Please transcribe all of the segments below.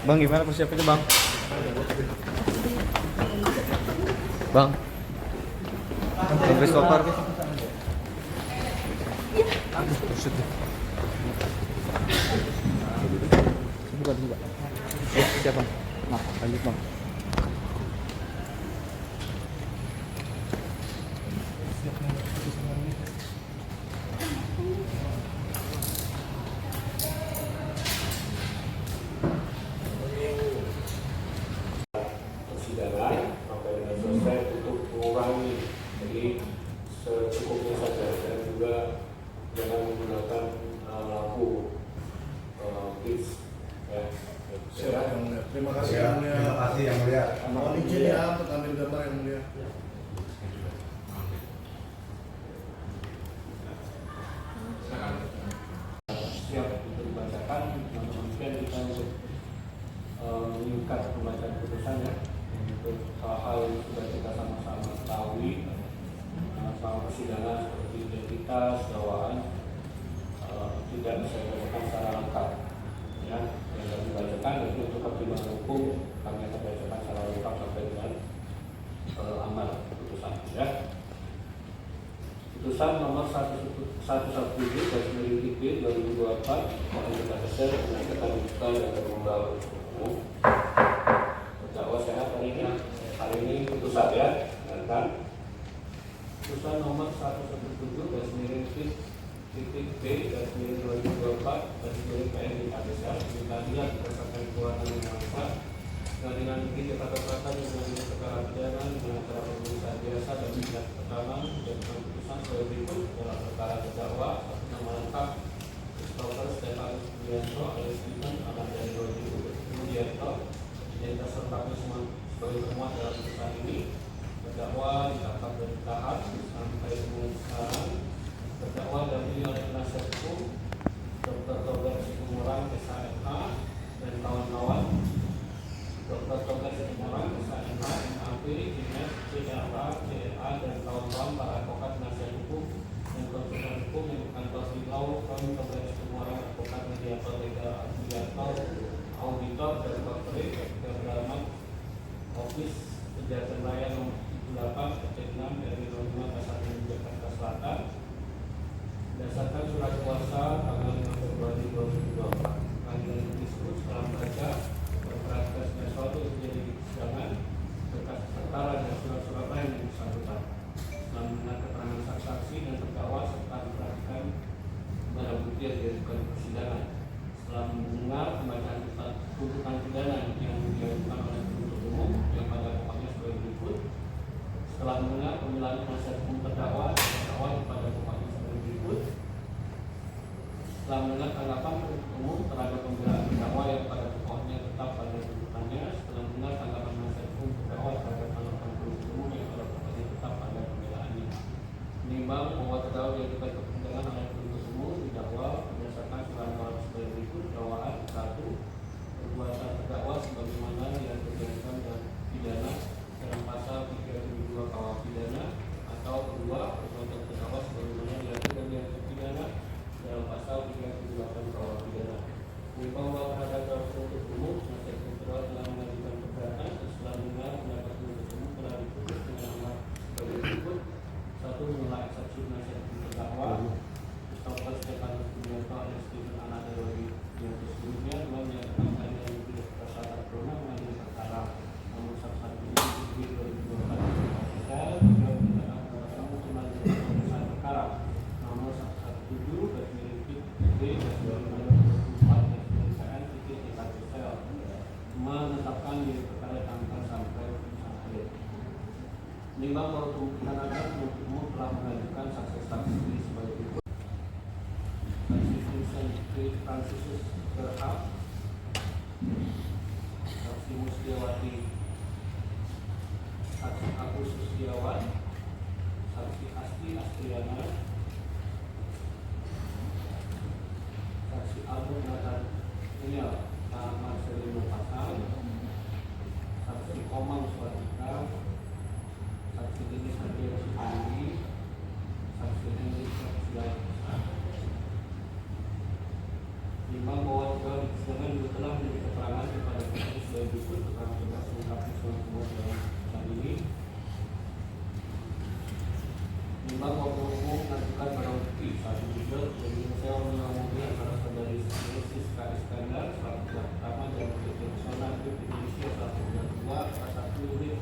Bang, gimana persiapannya, Bang? Bang, Bang Christopher. Aduh, buset deh. Buka. Ya, siap, Bang. Nah, lanjut, Bang. Persidangan sampai dengan selesai untuk mengurangi, jadi secukupnya saja, dan juga jangan menggunakan lampu fix ya. Siap, yang mulia. Terima kasih yang mulia. Terima kasih yang mulia. Mohon izin ya untuk ambil gambar yang mulia. Siap untuk dibacakan, namun demikian kita untuk meningkat pembacaan putusannya untuk hal-hal yang sudah kita sama-sama ketahui selama persidangan seperti identitas, dakwaan tidak bisa dibacakan secara lengkap ya. Yang akan dibacakan itu untuk pertimbangan hukum kami akan bacakan secara lengkap sampai dengan amal putusan ya. Putusan nomor 117/2024 Pengadilan Besar menyatakan dibuka dan terbuka umum. Terdakwa sehat hari ini putusan ya, dan putusan nomor 117/B/2024 dari Pengadilan Besar Pengadilan berdasarkan kewenangan yang sama Pengadilan Negeri Jakarta Selatan dengan perkara pidana dengan acara pemeriksaan biasa dan tindak pertama dan putusan sebagai berikut dalam perkara terdakwa atas nama lengkap Christopher Stefanus Budianto alias Stephen anak dari Rodrigo Budianto identitas lengkapnya sebagai temuan dalam putusan ini. Terdakwa ditangkap dan ditahan sampai dengan sekarang. Terdakwa didampingi oleh penasihat hukum Dr. Togar Situmorang SHMH dan kawan-kawan Dr. Togar Situmorang SHMH MAP Dinas CRA CRA dan kawan-kawan para advokat penasihat hukum dan konsultan hukum yang berkantor di Law Firm Togar Situmorang Advokat Mediator Legal Mediator Auditor dan Corporate Government Office Kejahatan Raya nomor 78 6 dari 05 Pasar Jakarta Selatan berdasarkan surat kuasa tanggal 5 Februari 2024. Pengadilan Negeri Sulu setelah membaca berkas-berkas suatu terjadi di persidangan berkas perkara dan surat-surat lain yang bersangkutan. Setelah mendengar keterangan saksi dan terdakwa serta memperhatikan barang bukti yang diajukan di persidangan. Setelah mendengar pembacaan tuntutan pidana yang diajukan oleh penuntut umum yang pada pokoknya sebagai berikut. Setelah mendengar pembelaan penasihat hukum terdakwa kepada pokoknya sebagai berikut. Setelah mendengar tanggapan penuntut umum terhadap pembelaan terdakwa yang pada pokoknya tetap pada tuntutannya. Setelah mendengar tanggapan penasihat hukum terdakwa terhadap tanggapan penuntut umum yang pada pokoknya tetap pada pembelaannya. Menimbang bahwa terdakwa diajukan ke persidangan oleh penuntut umum didakwa berdasarkan surat kuasa sebagai berikut. Dakwaan 1. Perbuatan terdakwa sebagaimana yang terjadikan dalam pidana dalam pasal 372 KUH pidana, atau kedua perbuatan terdakwa sebagaimana dilakukan di pidana dalam pasal 378 KUH pidana. Menimbang bahwa terhadap penuntut umum penasihat hukum terdakwa telah mengajukan keberatan dan setelah mendengar pendapat penuntut umum telah diputus dengan amat sebagai berikut. 1. Menolak eksepsi penasihat hukum terdakwa Christopher Stefanus Budianto alias Stephen anak dari yang sebelumnya. 2. Menyatakan Pengadilan Negeri Jakarta Selatan berwenang mengadili perkara nomor 117/2024 perkara nomor 117/B/2024 menetapkan di perkara tanggal sampai putusan akhir. Menimbang bahwa penuntut umum telah mengajukan saksi-saksi sebagai berikut. Saksi Francis Gerhard, saksi Musliawati, saksi Agus Sustiawan, saksi Asti Astriana, saksi Agung Nathaniel Marcelino Pasal, saksi Komang Swatika, saksi Denis Nadia Sukandi, saksi Henry Sosial, 5. Bahwa segala persidangan juga telah menjadi keterangan kepada saksi sebagai berikut. Keterangan bebas mengungkapkan semua dalam hal ini. 5. Bahwa umum mengajukan barang bukti 1 juga dari saya mengalami antara saudari Siska Iskandar selaku pihak pertama dan PT Pesona Group Indonesia selaku pihak kedua atas 1 unit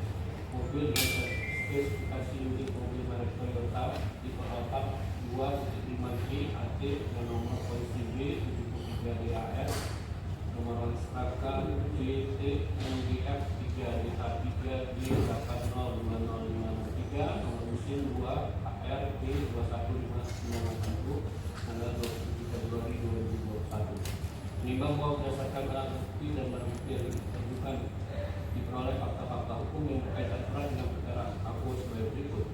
mobil dengan spesifikasi unit mobil merek Toyota tipe Alphard 2.5G AT dengan nomor polisi B 73 DAR, nomor ranstaka JT MGF 3DH3 D805053, nomor mesin 2 ARP 21591 tanggal 27 Februari 2021. Menimbang bahwa berdasarkan alat bukti dan barang bukti yang ditentukan diperoleh fakta-fakta hukum yang berkaitan erat dengan perkara aku sebagai berikut.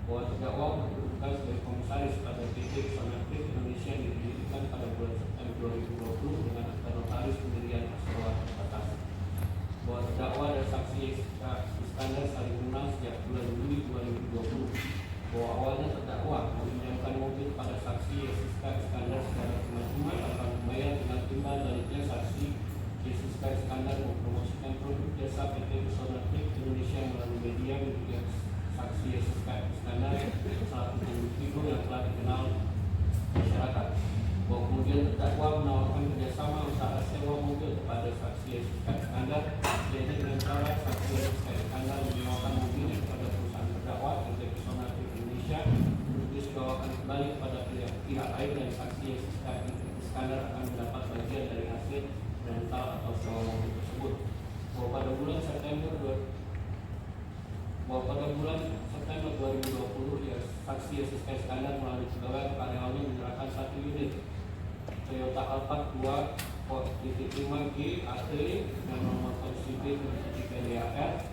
Bahwa terdakwa berkedudukan sebagai komisaris pada PT Pesona Group Indonesia yang didirikan pada bulan September 2020 dengan akta notaris pendirian perseroan atas. Bahwa terdakwa dan saksi Iskandar saling kenal sejak bulan Juli 2020. Bahwa awalnya terdakwa meminjamkan mobil pada saksi Siska Iskandar secara cuma-cuma tanpa membayar dengan timbal baliknya saksi Siska Iskandar mempromosikan produk jasa PT Pesona Group Indonesia melalui media saksi Siska Iskandar selaku individu yang telah dikenal masyarakat. Bahwa kemudian terdakwa menawarkan kerjasama usaha sewa mobil kepada saksi Siska Iskandar, yaitu dengan cara saksi Siska Iskandar menyewakan mobilnya kepada perusahaan terdakwa PT Pesona Group Indonesia untuk disewakan kembali kepada pihak lain dan saksi Siska Iskandar akan mendapat bagian dari hasil rental atau sewa mobil tersebut. Bahwa pada bulan September 2020 ya, saksi Siska Iskandar melalui pegawai karyawannya menyerahkan 1 unit Toyota Alphard 2.5G AT dengan nomor polisi B 73 DAR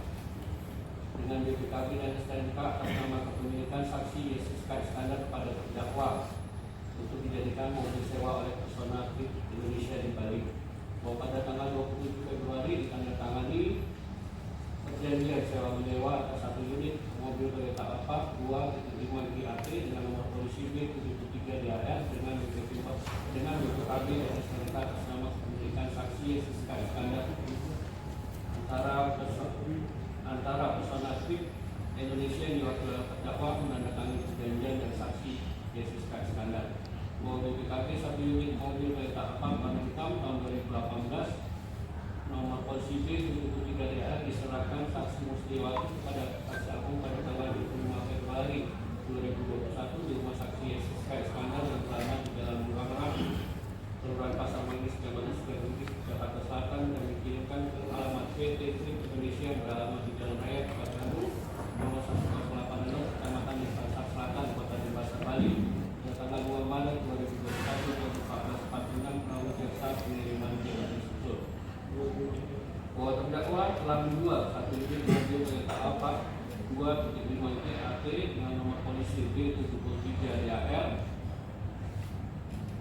dengan BPKB dan STNK atas nama kepemilikan saksi Siska Iskandar kepada terdakwa untuk dijadikan mobil sewa oleh Pesona Group Indonesia di Bali. Bahwa pada tanggal 27 Februari ditandatangani perjanjian sewa menyewa atas 1 unit mobil Toyota Alphard 2.5G AT dengan nomor polisi B 73 DAR dengan BPKB dan STNK atas nama kepemilikan saksi Siska Iskandar antara Pesona Group Indonesia yang diwakili oleh terdakwa menandatangani perjanjian dan saksi Siska Iskandar. Bahwa BPKB 1 unit mobil Toyota Alphard warna hitam tahun 2018 nomor polisi B 73 DAR diserahkan saksi Musliwati kepada saksi agung pada tanggal 25 Februari 2021 di rumah saksi Siska Iskandar yang berada di Jalan Murah Kelurahan Pasar Manis, Jabatan Sukabumi, Jakarta Selatan dan dikirimkan ke alamat PT Group Indonesia yang beralamat di Jalan Raya Pekanbaru nomor 1086 Kecamatan Denpasar Selatan, Kota Denpasar, Bali pada tanggal 2 Maret 2021 jam 14.46 melalui jasa pengiriman jabatan susul. Bahwa terdakwa telah menjual 1 unit mobil Toyota Alphard 2.5G AT dengan nomor polisi B 73 DAR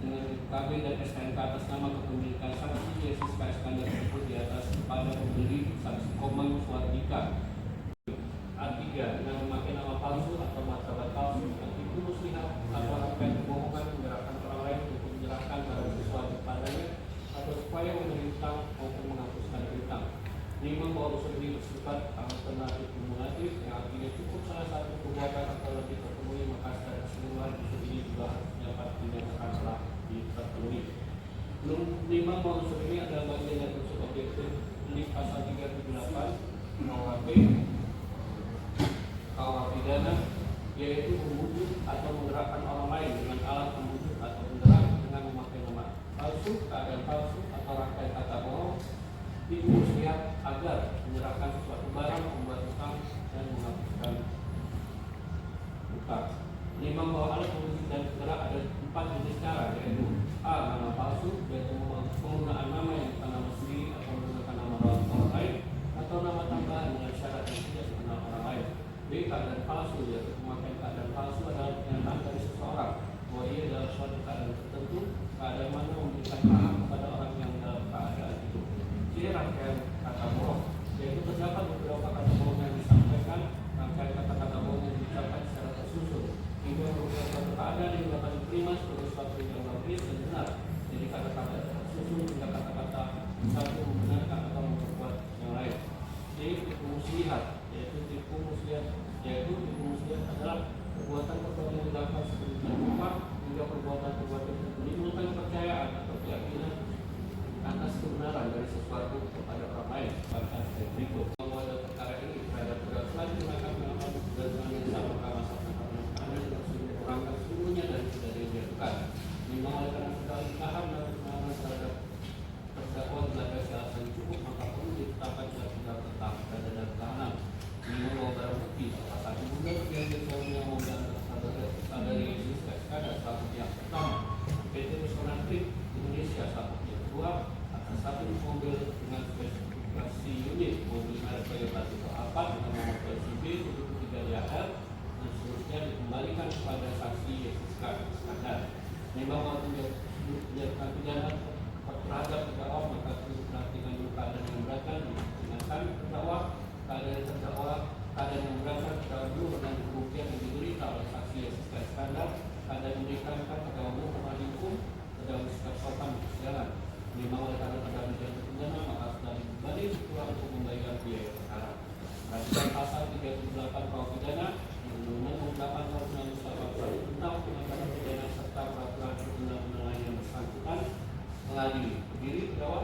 dengan BPKB dan STNK atas nama kepemilikan saksi Siska Iskandar tersebut di atas kepada pembeli saksi Komang Suardika A3 dengan memakai nama palsu atau martabat palsu, antiku muslihat atau rangkaian kebohongan menggerakkan orang lain untuk menyerahkan barang sesuatu kepadanya atau supaya memberi hutang maupun menghapuskan hutang. 5. Bahwa unsur ini bersifat alternatif kumulatif yang artinya cukup salah satu perbuatan atau lebih terpenuhi maka secara keseluruhan unsur ini juga dapat dinyatakan telah terpenuhi. 5. Bahwa unsur ini adalah bagian dari unsur objektif delik pasal 378 KUHP pidana, yaitu membujuk atau menggerakkan orang lain dengan alat membujuk atau menggerak dengan memakai nama palsu, keadaan palsu atau rangkaian kata bohong tipu muslihat agar menyerahkan sesuatu barang, membuat hutang dan menghapuskan hutang. 5. Bahwa alat membujuk dan bergerak ada 4 jenis cara, yaitu A. Nama palsu, yaitu penggunaan nama yang bukan nama sendiri atau menggunakan nama orang lain atau nama tambahan dengan syarat yang tidak dikenal orang lain. B. Keadaan palsu, yaitu pemakaian keadaan palsu adalah pernyataan dari seseorang bahwa ia dalam suatu keadaan tertentu, keadaan mana memberikan paham kepada orang yang dalam keadaan itu. C. Rangkaian kata bohong, yaitu terdapat beberapa kata bohong yang disampaikan, rangkaian kata-kata bohong yang diucapkan secara tersusun hingga merupakan muslihat, yaitu tipu muslihat adalah perbuatan yang dilakukan sedemikian rupa hingga perbuatan-perbuatan itu menimbulkan kepercayaan atau keyakinan atas kebenaran dari sesuatu kepada orang lain. Bahkan berikut menguatkan perkara ini terhadap selain melakukan dengan yang sama karena kurangkan seluruhnya dan tidak dijatuhkan. Memang oleh karena sekali paham dan pemahaman terhadap terdakwa dilakukan alasan cukup, maka perlu ditetapkan surat tetap dan tahanan. Membawa barang bukti salah satu benda yang diperlukan ada Yesus ada satu yang pertama PT Pesona Trip Indonesia, satu yang kedua atas satu mobil dengan spesifikasi unit mobil merek Toyota Tipe A4 dengan nomor polisi B73DHL dan seterusnya dikembalikan kepada saksi Yesus Iskandar. Memang menjadikan pidana terhadap terdakwa, maka perlu diperhatikan dulu keadaan yang beratkan, digunakan terdakwa keadaan yang beratkan dulu dengan kerugian yang diderita oleh saksi Yesus Iskandar, keadaan yang dikarenakan terdakwa pernah dihukum, terdakwa bersikap sopan di persidangan. Memang oleh karena terdakwa menjadi pidana, maka sudah dikembali pulang untuk membayar biaya perkara. Perhatikan pasal 38 KUH pidana, Undang-Undang 8 Tahun 1981 tentang penanganan pidana serta peraturan perundang-undangan lain yang bersangkutan mengadili. Berdiri terdakwa.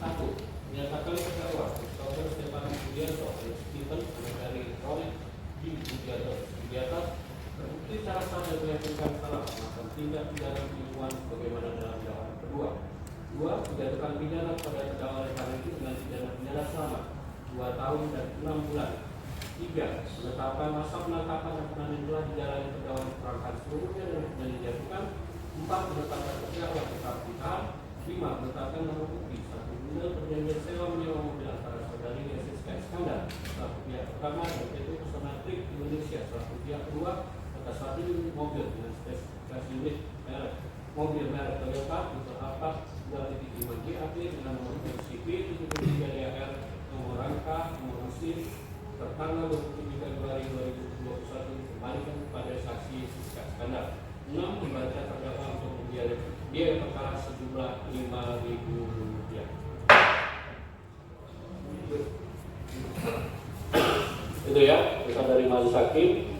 1. Menyatakan terdakwa Dr. Stefanus Sugiarto alias Stephen dari Elektronik di Sugiarto terbukti secara sah dan meyakinkan salah melakukan tindak pidana penipuan sebagaimana dalam dakwaan kedua. 2. Menjatuhkan pidana kepada terdakwa oleh karena itu dengan pidana selama 2 tahun dan 6 bulan. 3. Menetapkan masa penangkapan dan penahanan telah dijalani terdakwa dikurangkan seluruhnya dan dijatuhkan. 4. Menetapkan terdakwa tetap ditahan. 5. Menetapkan nomor bukti perjanjian sewa menyewa mobil antara saudari Yesus Iskandar selaku pihak pertama dan PT Pesona Trip Indonesia selaku pihak kedua atas satu unit mobil dengan spesifikasi unit mobil merek Toyota Tipe A4 2.5 GAP dengan nomor CP 73DHL, nomor rangka, nomor mesin, tertanggal 27 Februari 2021 dikembalikan kepada saksi Yesus Iskandar. 6. Membaca terdakwa untuk biaya perkara sejumlah Rp5.000. Itu ya, pesan dari majelis hakim,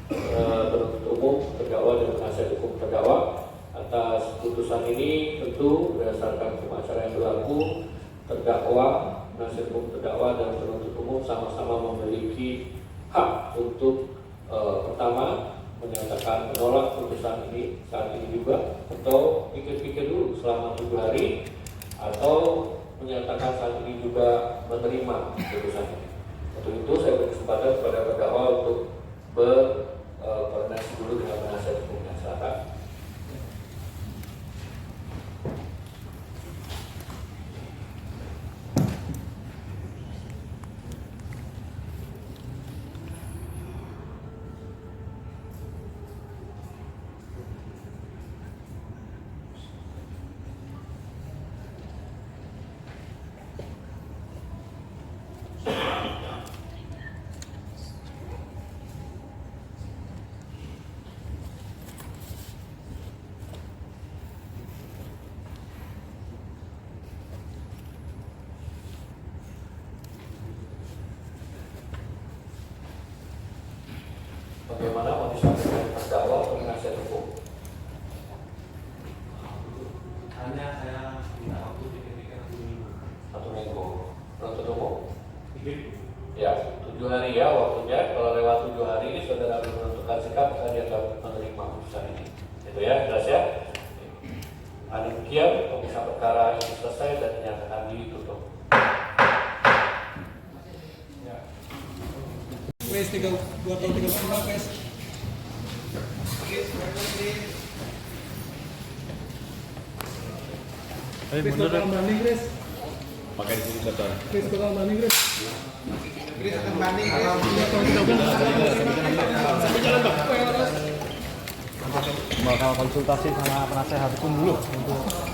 penuntut umum, terdakwa dan penasihat hukum terdakwa. Atas putusan ini tentu berdasarkan hukum acara yang berlaku, terdakwa, penasihat hukum terdakwa dan penuntut umum sama-sama memiliki hak untuk pertama menyatakan menolak putusan ini saat ini juga, atau pikir-pikir dulu selama 7 hari, atau menyatakan saat ini juga menerima putusan ini. Untuk itu saya beri kesempatan kepada terdakwa untuk berkoordinasi dulu dengan penasihat hukumnya. Silakan. Bagaimana mau disampaikan terdakwa atau penasihat hukum? Hanya saya minta waktu diketika 1 minggu. 1 minggu. Penuntut umum? 3 minggu. Ya, 7 hari ya waktunya. Kalau lewat 7 hari ini saudara menentukan sikap, saya akan menerima putusan ini. Itu ya, jelas ya. Demikian pemeriksaan perkara ini selesai dan dinyatakan ditutup. PS 2 tahun 35 PS. Ayo mundur deh. Banding, Chris. Pakai di sini betul. Chris bakal banding, Chris. Chris akan banding. Bakal konsultasi sama penasehat hukum dulu untuk